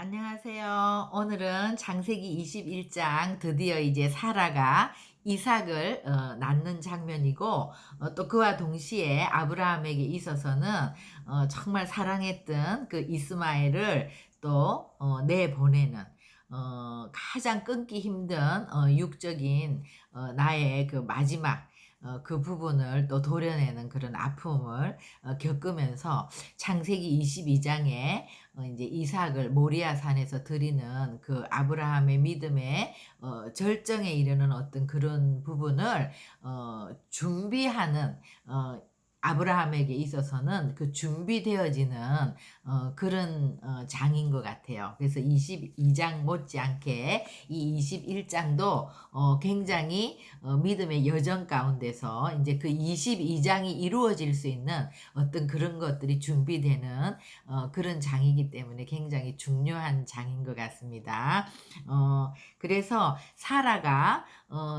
안녕하세요. 오늘은 창세기 21장 드디어 이제 사라가 이삭을 낳는 장면이고 또 그와 동시에 아브라함에게 있어서는 정말 사랑했던 그 이스마엘을 또 내보내는 가장 끊기 힘든 육적인 나의 그 마지막 그 부분을 또 도려내는 그런 아픔을 겪으면서 창세기 22장에 이제 이삭을 모리아 산에서 드리는 그 아브라함의 믿음의 절정에 이르는 어떤 그런 부분을 준비하는 아브라함에게 있어서는 그 준비되어지는 그런 장인 것 같아요. 그래서 22장 못지않게 이 21장도 굉장히 믿음의 여정 가운데서 이제 그 22장이 이루어질 수 있는 어떤 그런 것들이 준비되는 그런 장이기 때문에 굉장히 중요한 장인 것 같습니다. 그래서 사라가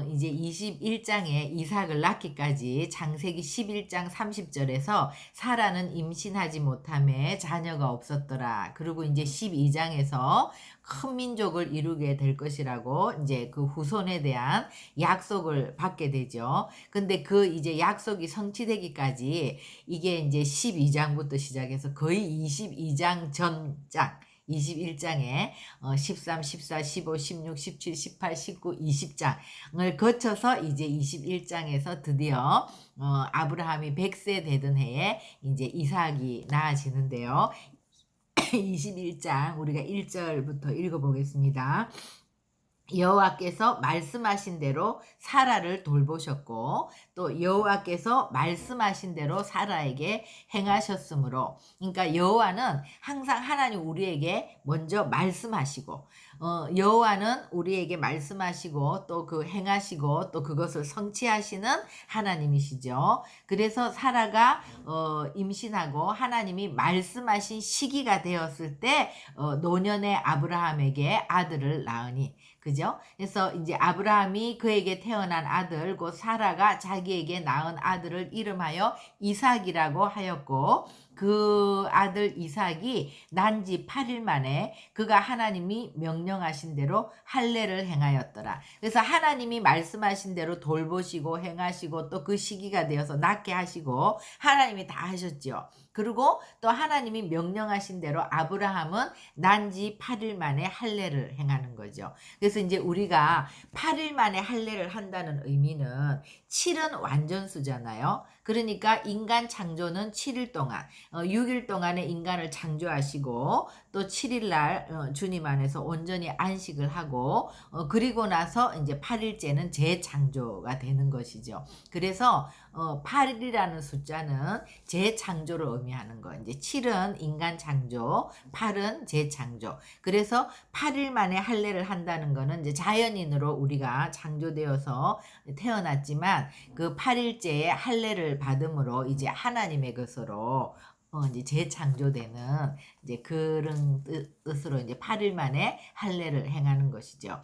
이제 21장에 이삭을 낳기까지 창세기 11장 30절에서 사라는 임신하지 못함에 자녀가 없었더라. 그리고 이제 12장에서 큰 민족을 이루게 될 것이라고 이제 그 후손에 대한 약속을 받게 되죠. 근데 그 이제 약속이 성취되기까지 이게 이제 12장부터 시작해서 거의 22장 전장 21장에 13, 14, 15, 16, 17, 18, 19, 20장을 거쳐서 이제 21장에서 드디어 아브라함이 100세 되던 해에 이제 이삭이 낳아지는데요. 21장 우리가 1절부터 읽어보겠습니다. 여호와께서 말씀하신 대로 사라를 돌보셨고 또 여호와께서 말씀하신 대로 사라에게 행하셨으므로, 그러니까 여호와는 항상 하나님 우리에게 먼저 말씀하시고 여호와는 우리에게 말씀하시고 또 그 행하시고 또 그것을 성취하시는 하나님이시죠. 그래서 사라가 임신하고 하나님이 말씀하신 시기가 되었을 때 노년의 아브라함에게 아들을 낳으니, 그죠? 그래서 이제 아브라함이 그에게 태어난 아들 곧 사라가 자기에게 낳은 아들을 이름하여 이삭이라고 하였고, 그 아들 이삭이 난 지 8일 만에 그가 하나님이 명령하신 대로 할례를 행하였더라. 그래서 하나님이 말씀하신 대로 돌보시고 행하시고 또 그 시기가 되어서 낳게 하시고 하나님이 다 하셨죠. 그리고 또 하나님이 명령하신 대로 아브라함은 난 지 8일 만에 할례를 행하는 거죠. 그래서 이제 우리가 8일 만에 할례를 한다는 의미는 7은 완전수잖아요. 그러니까 인간 창조는 7일 동안 6일 동안에 인간을 창조하시고 또 7일 날 주님 안에서 온전히 안식을 하고 그리고 나서 이제 8일째는 재창조가 되는 것이죠. 그래서 8이라는 숫자는 재창조를 의미하는 거. 이제 7은 인간 창조, 8은 재창조. 그래서 8일 만에 할례를 한다는 거는 이제 자연인으로 우리가 창조되어서 태어났지만 그 8일째에 할례를 받음으로 이제 하나님의 것으로 이제 재창조되는 이제 그런 뜻으로 이제 8일 만에 할례를 행하는 것이죠.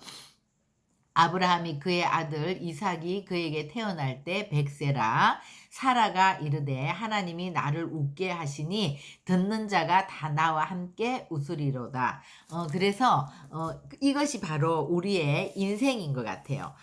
아브라함이 그의 아들 이삭이 그에게 태어날 때 100세라. 사라가 이르되 하나님이 나를 웃게 하시니 듣는 자가 다 나와 함께 웃으리로다. 그래서 이것이 바로 우리의 인생인 것 같아요.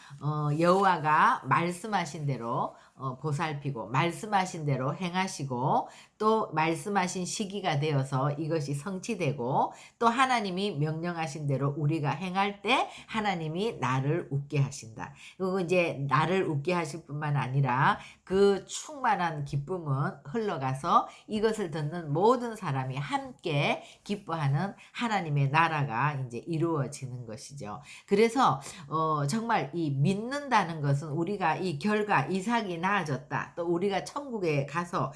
여호와가 말씀하신 대로 보살피고 말씀하신 대로 행하시고 또 말씀하신 시기가 되어서 이것이 성취되고 또 하나님이 명령하신 대로 우리가 행할 때 하나님이 나를 웃게 하신다. 그리고 이제 나를 웃게 하실 뿐만 아니라 그 충만한 기쁨은 흘러가서 이것을 듣는 모든 사람이 함께 기뻐하는 하나님의 나라가 이제 이루어지는 것이죠. 그래서 정말 이 믿는다는 것은 우리가 이 결과 이삭이 나아졌다, 또 우리가 천국에 가서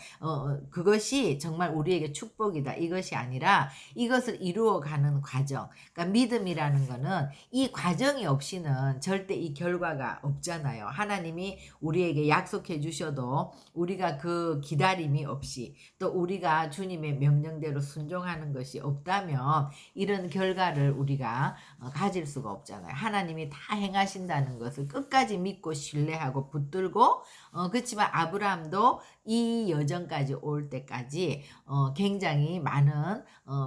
그것이 정말 우리에게 축복이다, 이것이 아니라 이것을 이루어가는 과정. 그러니까 믿음이라는 거는 이 과정이 없이는 절대 이 결과가 없잖아요. 하나님이 우리에게 약속해 주셔도 우리가 그 기다림이 없이 또 우리가 주님의 명령대로 순종하는 것이 없다면 이런 결과를 우리가 가질 수가 없잖아요. 하나님이 다 행하신다는 것을 끝까지 믿고 신뢰하고 붙들고 그렇지만 아브라함도 이 여정까지 올 때까지 굉장히 많은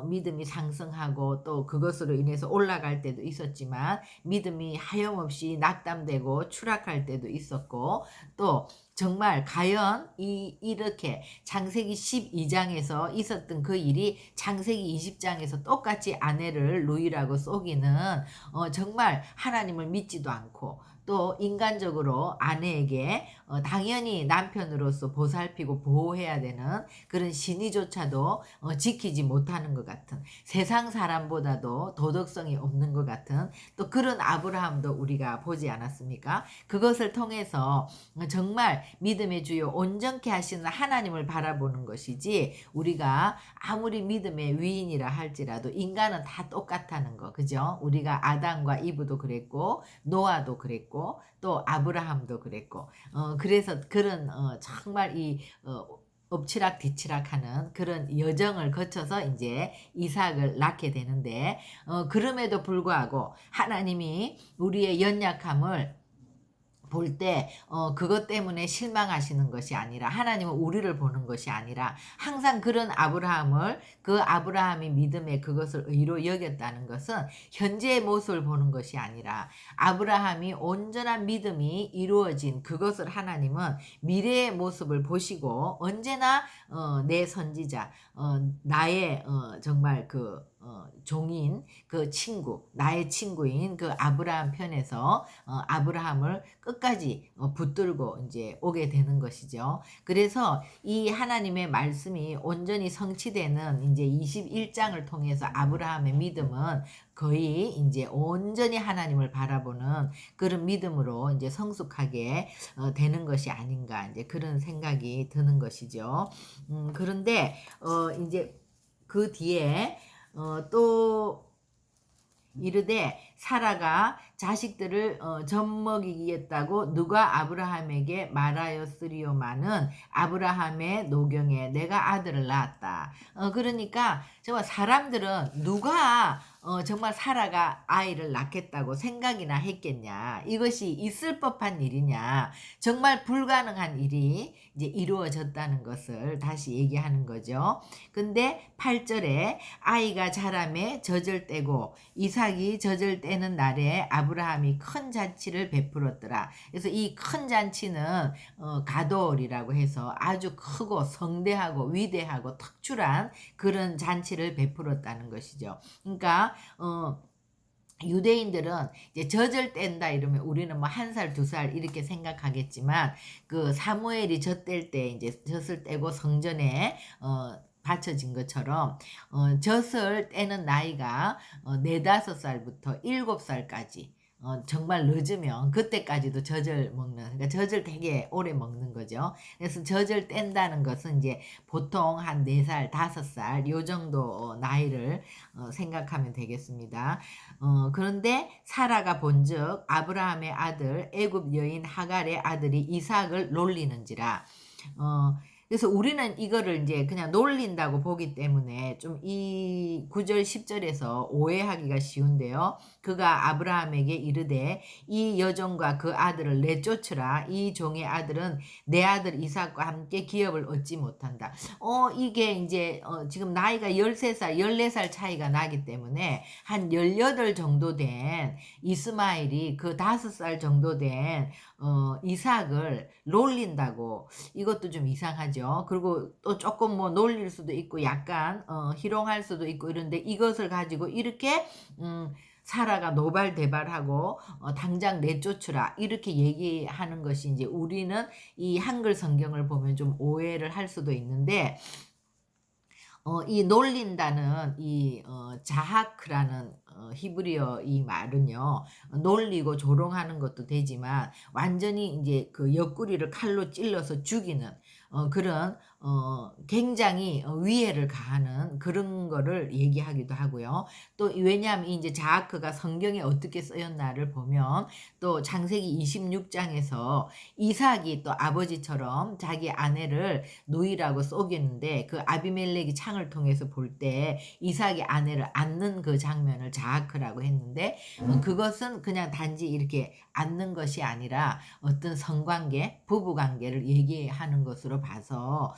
믿음이 상승하고 또 그것으로 인해서 올라갈 때도 있었지만 믿음이 하염없이 낙담되고 추락할 때도 있었고 또 정말 과연 이렇게 창세기 12장에서 있었던 그 일이 창세기 20장에서 똑같이 아내를 누이라고 속이는 정말 하나님을 믿지도 않고 또 인간적으로 아내에게 당연히 남편으로서 보살피고 보호해야 되는 그런 신의조차도 지키지 못하는 것 같은 세상 사람보다도 도덕성이 없는 것 같은 또 그런 아브라함도 우리가 보지 않았습니까? 그것을 통해서 정말 믿음의 주요 온전케 하시는 하나님을 바라보는 것이지 우리가 아무리 믿음의 위인이라 할지라도 인간은 다 똑같다는 거 그죠? 우리가 아담과 이브도 그랬고 노아도 그랬고 또 아브라함도 그랬고 그래서 그런 정말 이 엎치락 뒤치락하는 그런 여정을 거쳐서 이제 이삭을 낳게 되는데 그럼에도 불구하고 하나님이 우리의 연약함을 볼 때 그것 때문에 실망하시는 것이 아니라 하나님은 우리를 보는 것이 아니라 항상 그런 아브라함을 그 아브라함이 믿음의 그것을 의로 여겼다는 것은 현재의 모습을 보는 것이 아니라 아브라함이 온전한 믿음이 이루어진 그것을 하나님은 미래의 모습을 보시고 언제나 내 선지자 나의 정말 그 종인 그 친구 나의 친구인 그 아브라함 편에서 아브라함을 끝까지 붙들고 이제 오게 되는 것이죠. 그래서 이 하나님의 말씀이 온전히 성취되는 이제 21장을 통해서 아브라함의 믿음은 거의 이제 온전히 하나님을 바라보는 그런 믿음으로 이제 성숙하게 되는 것이 아닌가 이제 그런 생각이 드는 것이죠. 그런데 이제 그 뒤에 또 이르되 사라가 자식들을 젖먹이겠다고 누가 아브라함에게 말하였으리요마는 아브라함의 노경에 내가 아들을 낳았다. 그러니까 정말 사람들은 누가 정말 사라가 아이를 낳겠다고 생각이나 했겠냐. 이것이 있을 법한 일이냐. 정말 불가능한 일이 이제 이루어졌다는 것을 다시 얘기하는 거죠. 근데 8절에 아이가 자라매 젖을 떼고 이삭이 젖을 떼는 날에 아브라함이 큰 잔치를 베풀었더라. 그래서 이 큰 잔치는 가돌이라고 해서 아주 크고 성대하고 위대하고 특출한 그런 잔치를 베풀었다는 것이죠. 그러니까 유대인들은 이제 젖을 뗀다 이러면 우리는 뭐 1살, 2살 이렇게 생각하겠지만 그 사무엘이 젖 뗄 때 이제 젖을 떼고 성전에 바쳐진 것처럼 젖을 떼는 나이가 4-5살부터 7살까지 정말 늦으면 그때까지도 젖을 먹는 그러니까 젖을 되게 오래 먹는 거죠. 그래서 젖을 뗀다는 것은 이제 보통 한 4살, 5살 요 정도 나이를 생각하면 되겠습니다. 그런데 사라가 본즉 아브라함의 아들 애굽 여인 하갈의 아들이 이삭을 놀리는지라 그래서 우리는 이거를 이제 그냥 놀린다고 보기 때문에 좀 이 9절 10절에서 오해하기가 쉬운데요. 그가 아브라함에게 이르되 이 여종과 그 아들을 내쫓으라. 이 종의 아들은 내 아들 이삭과 함께 기업을 얻지 못한다. 이게 이제 지금 나이가 13살, 14살 차이가 나기 때문에 한 18 정도 된 이스마엘이 그 5살 정도 된 이삭을 놀린다고 이것도 좀 이상하죠. 그리고 또 조금 뭐 놀릴 수도 있고 약간 희롱할 수도 있고 이런데 이것을 가지고 이렇게 사라가 노발대발하고 당장 내쫓으라 이렇게 얘기하는 것이 이제 우리는 이 한글 성경을 보면 좀 오해를 할 수도 있는데 이 놀린다는 이 자하크라는 히브리어 이 말은요 놀리고 조롱하는 것도 되지만 완전히 이제 그 옆구리를 칼로 찔러서 죽이는 그런 굉장히 위해를 가하는 그런 거를 얘기하기도 하고요. 또 왜냐하면 이제 자아크가 성경에 어떻게 쓰였나를 보면 또 창세기 26장에서 이삭이 또 아버지처럼 자기 아내를 누이라고 속였는데 그 아비멜렉이 창을 통해서 볼 때 이삭이 아내를 안는 그 장면을 자아크라고 했는데 그것은 그냥 단지 이렇게 안는 것이 아니라 어떤 성관계, 부부관계를 얘기하는 것으로 봐서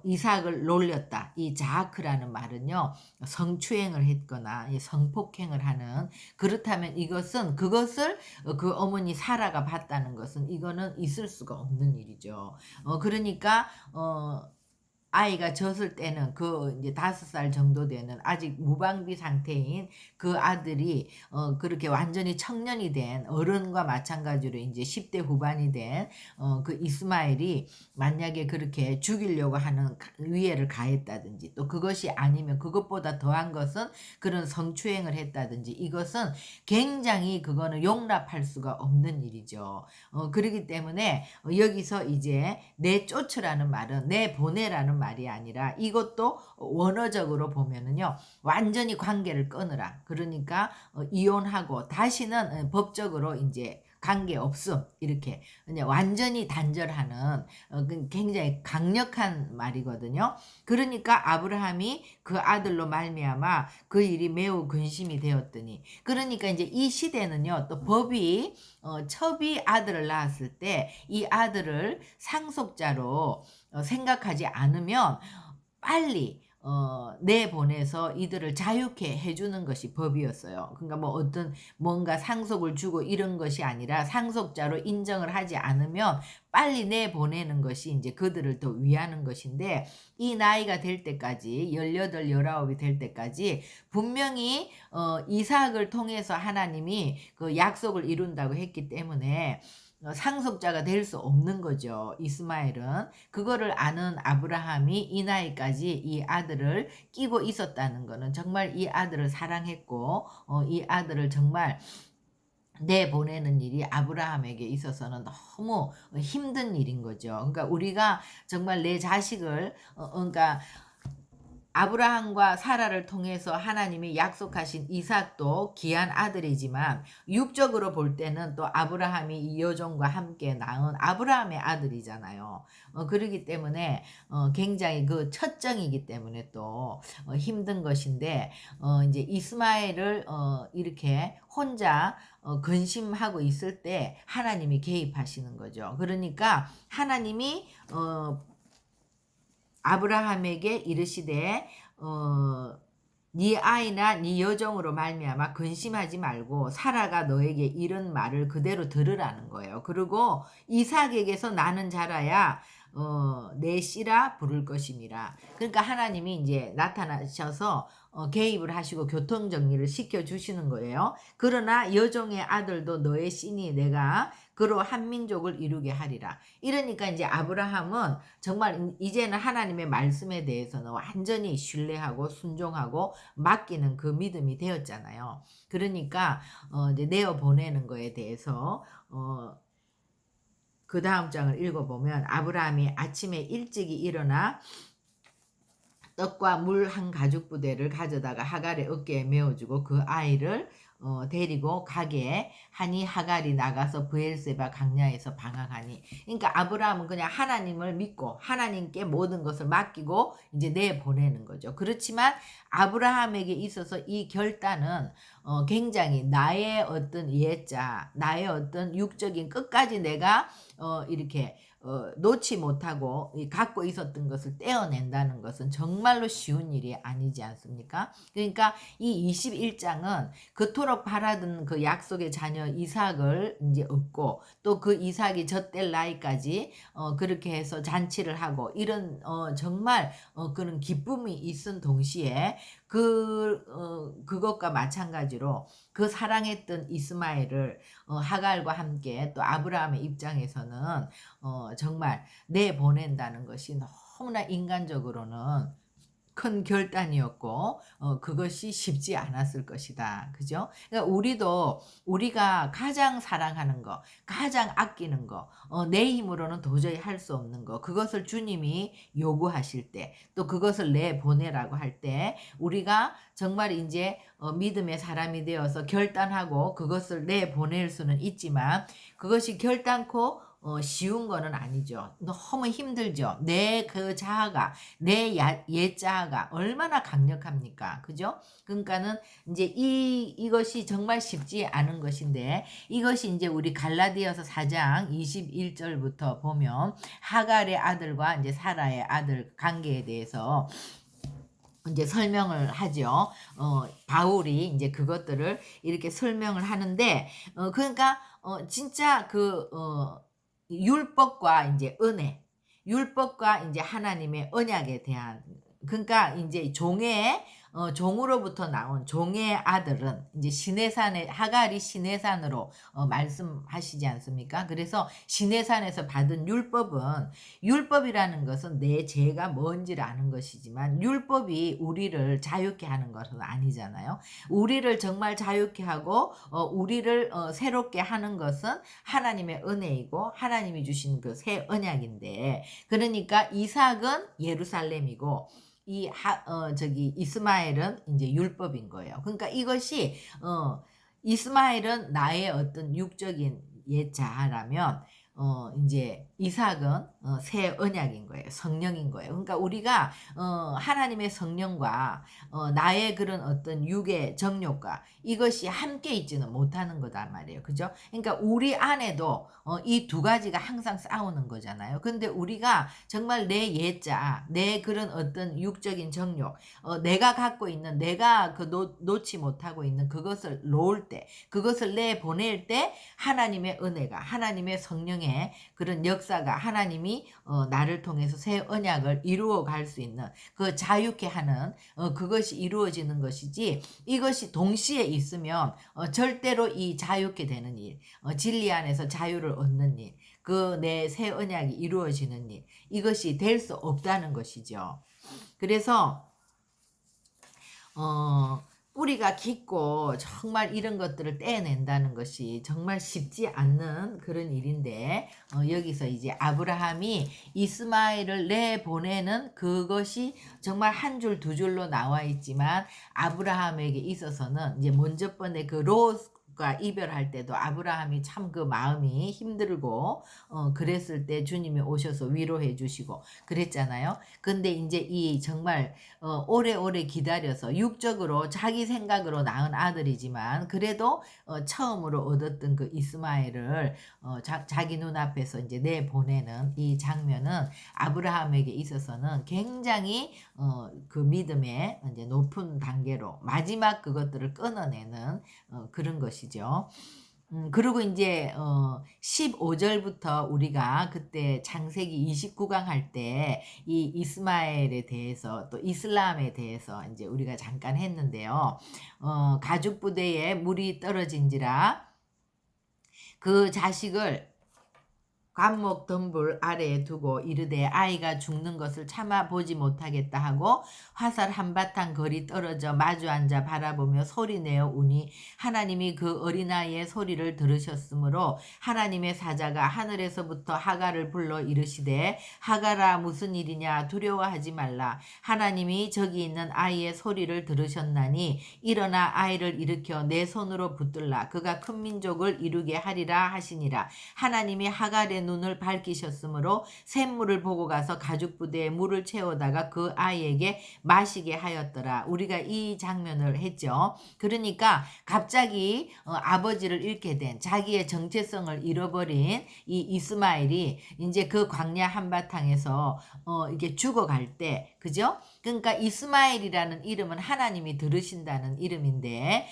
이삭을 놀렸다. 이 자아크라는 말은요, 성추행을 했거나 성폭행을 하는, 그렇다면 그것을 그 어머니 사라가 봤다는 것은 이거는 있을 수가 없는 일이죠. 그러니까 아이가 졌을 때는 그 이제 5살 정도 되는 아직 무방비 상태인 그 아들이 그렇게 완전히 청년이 된 어른과 마찬가지로 이제 10대 후반이 된 그 이스마엘이 만약에 그렇게 죽이려고 하는 위해를 가했다든지, 또 그것이 아니면 그것보다 더한 것은 그런 성추행을 했다든지, 이것은 굉장히 그거는 용납할 수가 없는 일이죠. 그렇기 때문에 여기서 이제 내쫓으라는 말은 내보내라는 말이 아니라, 이것도 원어적으로 보면은요, 완전히 관계를 끊으라. 그러니까 이혼하고 다시는 법적으로 이제 관계 없음, 이렇게 그냥 완전히 단절하는 굉장히 강력한 말이거든요. 그러니까 아브라함이 그 아들로 말미암아 그 일이 매우 근심이 되었더니, 그러니까 이제 이 시대는요, 또 법이 첩이 아들을 낳았을 때 이 아들을 상속자로 생각하지 않으면 빨리 내보내서 이들을 자유케 해주는 것이 법이었어요. 그러니까 뭐 어떤 뭔가 상속을 주고 이런 것이 아니라, 상속자로 인정을 하지 않으면 빨리 내보내는 것이 이제 그들을 더 위하는 것인데, 이 나이가 될 때까지 18, 19이 될 때까지 분명히 이삭을 통해서 하나님이 그 약속을 이룬다고 했기 때문에 상속자가 될 수 없는 거죠. 이스마엘은. 그거를 아는 아브라함이 이 나이까지 이 아들을 끼고 있었다는 거는 정말 이 아들을 사랑했고, 이 아들을 정말 내보내는 일이 아브라함에게 있어서는 너무 힘든 일인 거죠. 그러니까 우리가 정말 내 자식을 그러니까 아브라함과 사라를 통해서 하나님이 약속하신 이삭도 귀한 아들이지만, 육적으로 볼 때는 또 아브라함이 이 여종과 함께 낳은 아브라함의 아들이잖아요. 그러기 때문에 굉장히 그 첫정이기 때문에 또 힘든 것인데, 이제 이스마엘을 이렇게 혼자 근심하고 있을 때 하나님이 개입하시는 거죠. 그러니까 하나님이 아브라함에게 이르시되 네 아이나 네 여종으로 말미암아 근심하지 말고 사라가 너에게 이런 말을 그대로 들으라는 거예요. 그리고 이삭에게서 나는 자라야 내 씨라 부를 것임이라. 그러니까 하나님이 이제 나타나셔서 개입을 하시고 교통 정리를 시켜 주시는 거예요. 그러나 여종의 아들도 너의 씨니 내가 그로 한 민족을 이루게 하리라. 이러니까 이제 아브라함은 정말 이제는 하나님의 말씀에 대해서는 완전히 신뢰하고 순종하고 맡기는 그 믿음이 되었잖아요. 그러니까 이제 내어 보내는 거에 대해서 그 다음 장을 읽어보면, 아브라함이 아침에 일찍이 일어나 떡과 물 한 가죽 부대를 가져다가 하갈의 어깨에 메어주고 그 아이를 데리고 가게 하니, 하갈이 나가서 브엘세바 강야에서 방황하니. 그러니까 아브라함은 그냥 하나님을 믿고 하나님께 모든 것을 맡기고 이제 내보내는 거죠. 그렇지만 아브라함에게 있어서 이 결단은 굉장히 나의 어떤 예자, 나의 어떤 육적인 끝까지 내가 이렇게 놓지 못하고 갖고 있었던 것을 떼어낸다는 것은 정말로 쉬운 일이 아니지 않습니까? 그러니까 이 21장은 그토록 바라던 그 약속의 자녀 이삭을 이제 얻고, 또 그 이삭이 젖될 나이까지 그렇게 해서 잔치를 하고 이런 정말 그런 기쁨이 있은 동시에 그것과 마찬가지로 그 사랑했던 이스마엘을 하갈과 함께 또 아브라함의 입장에서는 정말 내보낸다는 것이 너무나 인간적으로는 큰 결단이었고 그것이 쉽지 않았을 것이다. 그죠? 그러니까 우리가 가장 사랑하는 거, 가장 아끼는 거, 내 힘으로는 도저히 할 수 없는 거, 그것을 주님이 요구하실 때, 또 그것을 내보내라고 할 때 우리가 정말 이제 믿음의 사람이 되어서 결단하고 그것을 내보낼 수는 있지만, 그것이 결단코 쉬운 거는 아니죠. 너무 힘들죠. 내 그 자아가 내 옛자아가 얼마나 강력합니까? 그죠? 그러니까는 이제 이것이 정말 쉽지 않은 것인데 이것이 이제 우리 갈라디아서 4장 21절부터 보면 하갈의 아들과 이제 사라의 아들 관계에 대해서 이제 설명을 하죠. 바울이 이제 그것들을 이렇게 설명을 하는데, 그러니까, 진짜 율법과 이제 은혜, 율법과 이제 하나님의 언약에 대한, 그러니까 이제 종으로부터 나온 종의 아들은 이제 시내산에, 하갈이 시내산으로 말씀하시지 않습니까? 그래서 시내산에서 받은 율법이라는 것은 내 죄가 뭔지를 아는 것이지만 율법이 우리를 자유케 하는 것은 아니잖아요. 우리를 정말 자유케 하고 우리를 새롭게 하는 것은 하나님의 은혜이고 하나님이 주신 그 새 언약인데, 그러니까 이삭은 예루살렘이고 이스마엘은 이제 율법인 거예요. 그러니까 이것이 이스마엘은 나의 어떤 육적인 옛자라면 이제 이삭은 새 언약인 거예요. 성령인 거예요. 그러니까 우리가 하나님의 성령과 나의 그런 어떤 육의 정욕과 이것이 함께 있지는 못하는 거단 말이에요. 그죠? 그러니까 우리 안에도 이 두 가지가 항상 싸우는 거잖아요. 근데 우리가 정말 내 옛자, 내 그런 어떤 육적인 정욕, 내가 갖고 있는, 내가 놓지 못하고 있는 그것을 놓을 때, 그것을 내보낼 때 하나님의 은혜가, 하나님의 성령의 그런 역사가, 하나님이 나를 통해서 새 언약을 이루어 갈 수 있는 그 자유케 하는 그것이 이루어지는 것이지, 이것이 동시에 있으면 절대로 이 자유케 되는 일, 진리 안에서 자유를 얻는 일, 그 내 새 언약이 이루어지는 일, 이것이 될 수 없다는 것이죠. 그래서 뿌리가 깊고 정말 이런 것들을 떼낸다는 것이 정말 쉽지 않는 그런 일인데, 여기서 이제 아브라함이 이스마엘을 내보내는 그것이 정말 한 줄 두 줄로 나와 있지만, 아브라함에게 있어서는 이제 먼저 번에 그 롯과 이별할 때도 아브라함이 참 그 마음이 힘들고 그랬을 때 주님이 오셔서 위로해 주시고 그랬잖아요. 근데 이제 이 정말 오래오래 기다려서 육적으로 자기 생각으로 낳은 아들이지만 그래도 처음으로 얻었던 그 이스마엘을 자기 눈앞에서 이제 내보내는 이 장면은 아브라함에게 있어서는 굉장히 그 믿음의 이제 높은 단계로 마지막 그것들을 끊어내는 그런 것이죠. 그리고 이제 15절부터 우리가 그때 창세기 29강 할 때 이 이스마엘에 대해서 또 이슬람에 대해서 이제 우리가 잠깐 했는데요. 가죽 부대에 물이 떨어진지라 그 자식을 관목 덤불 아래에 두고 이르되 아이가 죽는 것을 참아 보지 못하겠다 하고 화살 한바탕 거리 떨어져 마주 앉아 바라보며 소리내어 우니 하나님이 그 어린아이의 소리를 들으셨으므로 하나님의 사자가 하늘에서부터 하갈을 불러 이르시되 하갈아 무슨 일이냐 두려워하지 말라 하나님이 저기 있는 아이의 소리를 들으셨나니 일어나 아이를 일으켜 내 손으로 붙들라 그가 큰 민족을 이루게 하리라 하시니라. 하나님이 하갈의 눈을 밝히셨으므로 샘물을 보고 가서 가죽 부대에 물을 채우다가 그 아이에게 마시게 하였더라. 우리가 이 장면을 했죠. 그러니까 갑자기 아버지를 잃게 된 자기의 정체성을 잃어버린 이 이스마엘이 이제 그 광야 한바탕에서 이게 죽어갈 때, 그죠? 그러니까 이스마엘이라는 이름은 하나님이 들으신다는 이름인데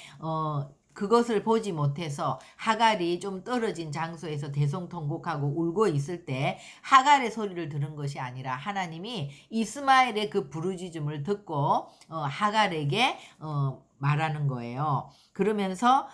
그것을 보지 못해서 하갈이 좀 떨어진 장소에서 대성통곡하고 울고 있을 때 하갈의 소리를 들은 것이 아니라 하나님이 이스마엘의 그 부르짖음을 듣고 하갈에게 말하는 거예요. 그러면서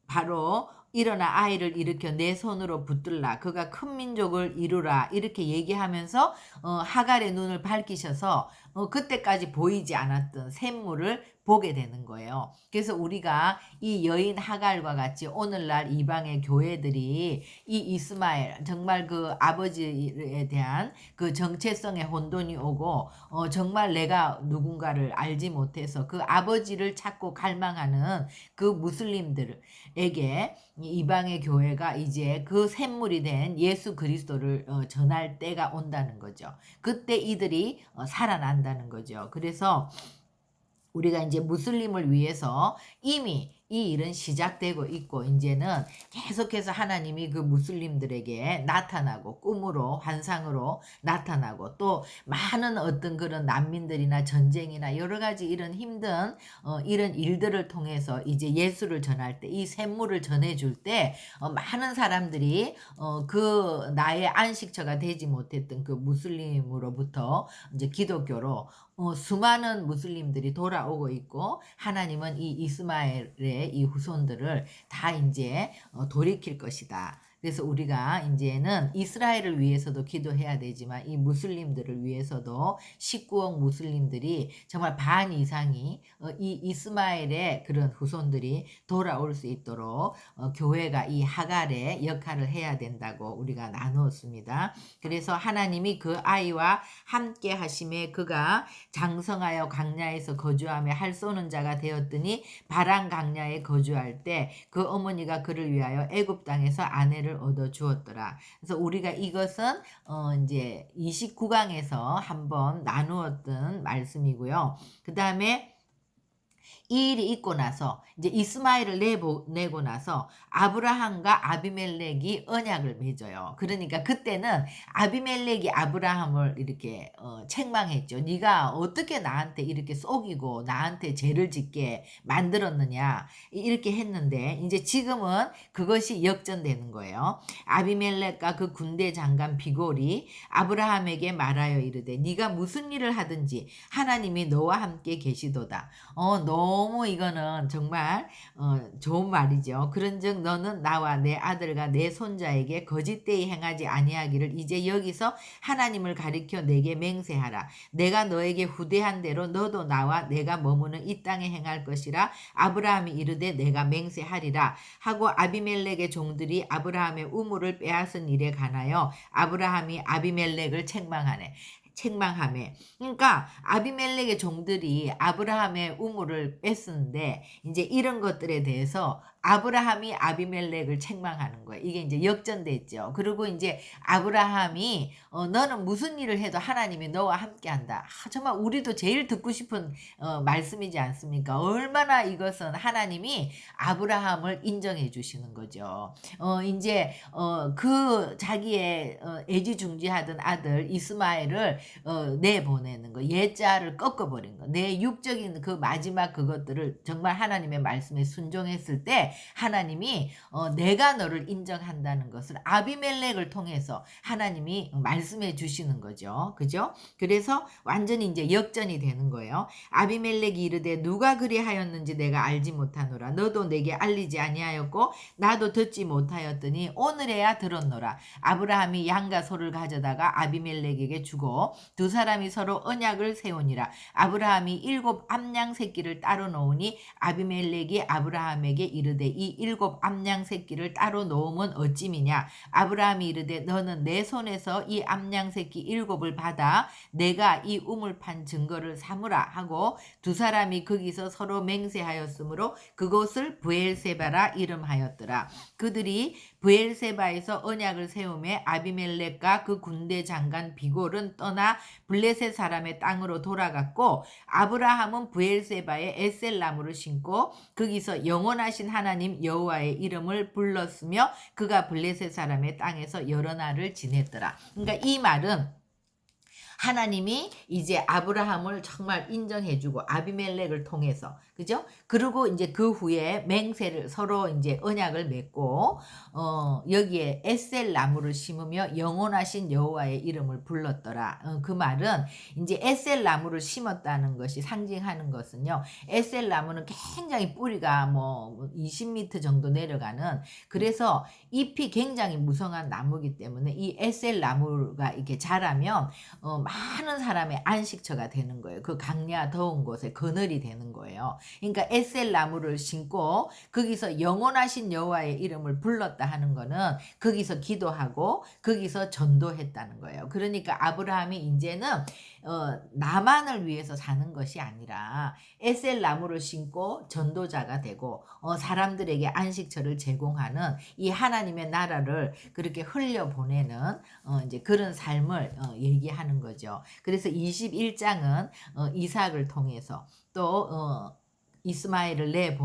바로 일어나 아이를 일으켜 내 손으로 붙들라 그가 큰 민족을 이루라 이렇게 얘기하면서 하갈의 눈을 밝히셔서 그때까지 보이지 않았던 샘물을 보게 되는 거예요. 그래서 우리가 이 여인 하갈과 같이 오늘날 이방의 교회들이 이 이스마엘 정말 그 아버지에 대한 그 정체성의 혼돈이 오고 정말 내가 누군가를 알지 못해서 그 아버지를 찾고 갈망하는 그 무슬림들에게 이방의 교회가 이제 그 샘물이 된 예수 그리스도를 전할 때가 온다는 거죠. 그때 이들이 살아난다는 거죠. 그래서 우리가 이제 무슬림을 위해서 이미 이 일은 시작되고 있고, 이제는 계속해서 하나님이 그 무슬림들에게 나타나고, 꿈으로 환상으로 나타나고, 또 많은 어떤 그런 난민들이나 전쟁이나 여러 가지 이런 힘든 이런 일들을 통해서 이제 예수를 전할 때, 이 샘물을 전해줄 때 많은 사람들이 그 나의 안식처가 되지 못했던 그 무슬림으로부터 이제 기독교로 수많은 무슬림들이 돌아오고 있고, 하나님은 이 이스마엘의 이 후손들을 다 이제 돌이킬 것이다. 그래서 우리가 이제는 이스라엘을 위해서도 기도해야 되지만, 이 무슬림들을 위해서도 19억 무슬림들이 정말 반 이상이 이 이스마엘의 그런 후손들이 돌아올 수 있도록 교회가 이 하갈의 역할을 해야 된다고 우리가 나누었습니다. 그래서 하나님이 그 아이와 함께 하심에 그가 장성하여 강야에서 거주하며 할 쏘는 자가 되었더니, 바란 강야에 거주할 때 그 어머니가 그를 위하여 애굽 땅에서 아내를 얻어 주었더라. 그래서 우리가 이것은 이제 29강에서 한번 나누었던 말씀이고요. 그 다음에 이 일이 있고 나서 이제 이스마엘을 내고 나서 아브라함과 아비멜렉이 언약을 맺어요. 그러니까 그때는 아비멜렉이 아브라함을 이렇게 책망했죠. 네가 어떻게 나한테 이렇게 속이고 나한테 죄를 짓게 만들었느냐, 이렇게 했는데, 이제 지금은 그것이 역전되는 거예요. 아비멜렉과 그 군대 장관 비골이 아브라함에게 말하여 이르되, 네가 무슨 일을 하든지 하나님이 너와 함께 계시도다. 너무 이거는 정말 좋은 말이죠. 그런즉 너는 나와 내 아들과 내 손자에게 거짓되이 행하지 아니하기를 이제 여기서 하나님을 가리켜 내게 맹세하라. 내가 너에게 후대한 대로 너도 나와 내가 머무는 이 땅에 행할 것이라. 아브라함이 이르되 내가 맹세하리라 하고, 아비멜렉의 종들이 아브라함의 우물을 빼앗은 일에 관하여 아브라함이 아비멜렉을 책망하네. 그러니까 아비멜렉의 종들이 아브라함의 우물을 뺐었는데, 이제 이런 것들에 대해서 아브라함이 아비멜렉을 책망하는 거예요. 이게 이제 역전됐죠. 그리고 이제 아브라함이 너는 무슨 일을 해도 하나님이 너와 함께한다. 정말 우리도 제일 듣고 싶은 말씀이지 않습니까? 얼마나 이것은 하나님이 아브라함을 인정해 주시는 거죠. 이제 그 자기의 애지중지하던 아들 이스마엘을 내보내는 거, 예자를 꺾어버린 거, 내 육적인 그 마지막 그것들을 정말 하나님의 말씀에 순종했을 때 하나님이 내가 너를 인정한다는 것을 아비멜렉을 통해서 하나님이 말씀해 주시는 거죠. 그죠? 그래서 완전히 이제 역전이 되는 거예요. 아비멜렉이 이르되 누가 그리하였는지 내가 알지 못하노라. 너도 내게 알리지 아니하였고 나도 듣지 못하였더니 오늘에야 들었노라. 아브라함이 양과 소를 가져다가 아비멜렉에게 주고 두 사람이 서로 언약을 세우니라. 아브라함이 7 암양 새끼를 따로 놓으니 아비멜렉이 아브라함에게 이르되 이 7 암양 새끼를 따로 놓으면 어찌미냐. 아브라함이 이르되 너는 내 손에서 이 암양 새끼 7을 받아 내가 이 우물 판 증거를 삼으라 하고, 두 사람이 거기서 서로 맹세하였으므로 그곳을 브엘세바라 이름하였더라. 그들이 브엘세바에서 언약을 세우매 아비멜렉과 그 군대 장관 비골은 떠나 블레셋 사람의 땅으로 돌아갔고, 아브라함은 브엘세바에 에셀나무를 심고 거기서 영원하신 하나님 여호와의 이름을 불렀으며 그가 블레셋 사람의 땅에서 여러 날을 지냈더라. 그러니까 이 말은 하나님이 이제 아브라함을 정말 인정해주고 아비멜렉을 통해서, 그죠? 그리고 이제 그 후에 맹세를 서로 이제 언약을 맺고 여기에 에셀 나무를 심으며 영원하신 여호와의 이름을 불렀더라. 그 말은 이제 에셀 나무를 심었다는 것이 상징하는 것은요, 에셀 나무는 굉장히 뿌리가 뭐 20m 정도 내려가는, 그래서 잎이 굉장히 무성한 나무이기 때문에 이 에셀 나무가 이렇게 자라면 많은 사람의 안식처가 되는 거예요. 그 강야 더운 곳에 그늘이 되는 거예요. 그러니까 에셀 나무를 심고 거기서 영원하신 여호와의 이름을 불렀다 하는 거는 거기서 기도하고 거기서 전도했다는 거예요. 그러니까 아브라함이 이제는 나만을 위해서 사는 것이 아니라 에셀 나무를 심고 전도자가 되고 사람들에게 안식처를 제공하는 이 하나님의 나라를 그렇게 흘려보내는 이제 그런 삶을 얘기하는 거죠. 그래서 21장은 이삭을 통해서 또 이스마엘을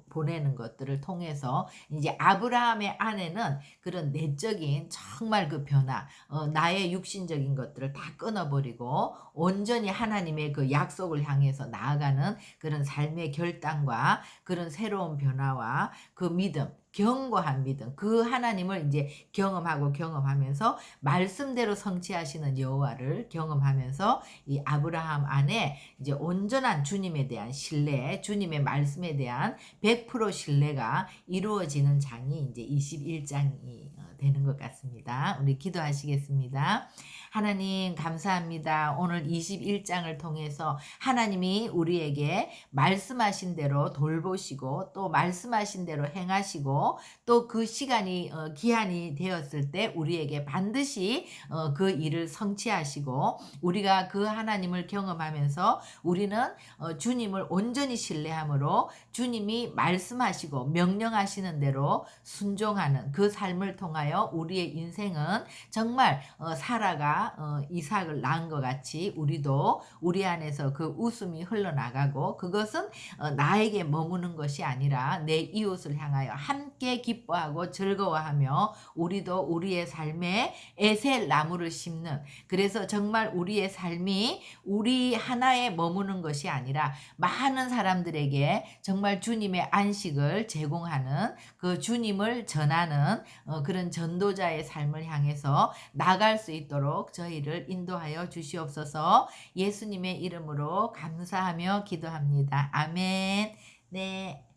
보내는 것들을 통해서 이제 아브라함의 안에는 그런 내적인 정말 그 변화, 나의 육신적인 것들을 다 끊어버리고 온전히 하나님의 그 약속을 향해서 나아가는 그런 삶의 결단과 그런 새로운 변화와 그 믿음, 견고한 믿음, 그 하나님을 이제 경험하면서 말씀대로 성취하시는 여호와를 경험하면서 이 아브라함 안에 이제 온전한 주님에 대한 신뢰, 주님의 말씀에 대한 100% 신뢰가 이루어지는 장이 이제 21장이 되는 것 같습니다. 우리 기도하시겠습니다. 하나님 감사합니다. 오늘 21장을 통해서 하나님이 우리에게 말씀하신 대로 돌보시고 또 말씀하신 대로 행하시고 또 그 시간이 기한이 되었을 때 우리에게 반드시 그 일을 성취하시고 우리가 그 하나님을 경험하면서 우리는 주님을 온전히 신뢰함으로 주님이 말씀하시고 명령하시는 대로 순종하는 그 삶을 통하여 우리의 인생은 정말 사라가 이삭을 낳은 것 같이 우리도 우리 안에서 그 웃음이 흘러나가고 그것은 나에게 머무는 것이 아니라 내 이웃을 향하여 함께 기뻐하고 즐거워하며 우리도 우리의 삶에 에셀 나무를 심는 그래서 정말 우리의 삶이 우리 하나에 머무는 것이 아니라 많은 사람들에게 정말 주님의 안식을 제공하는 그 주님을 전하는 그런 전도자의 삶을 향해서 나갈 수 있도록 저희를 인도하여 주시옵소서. 예수님의 이름으로 감사하며 기도합니다. 아멘. 네.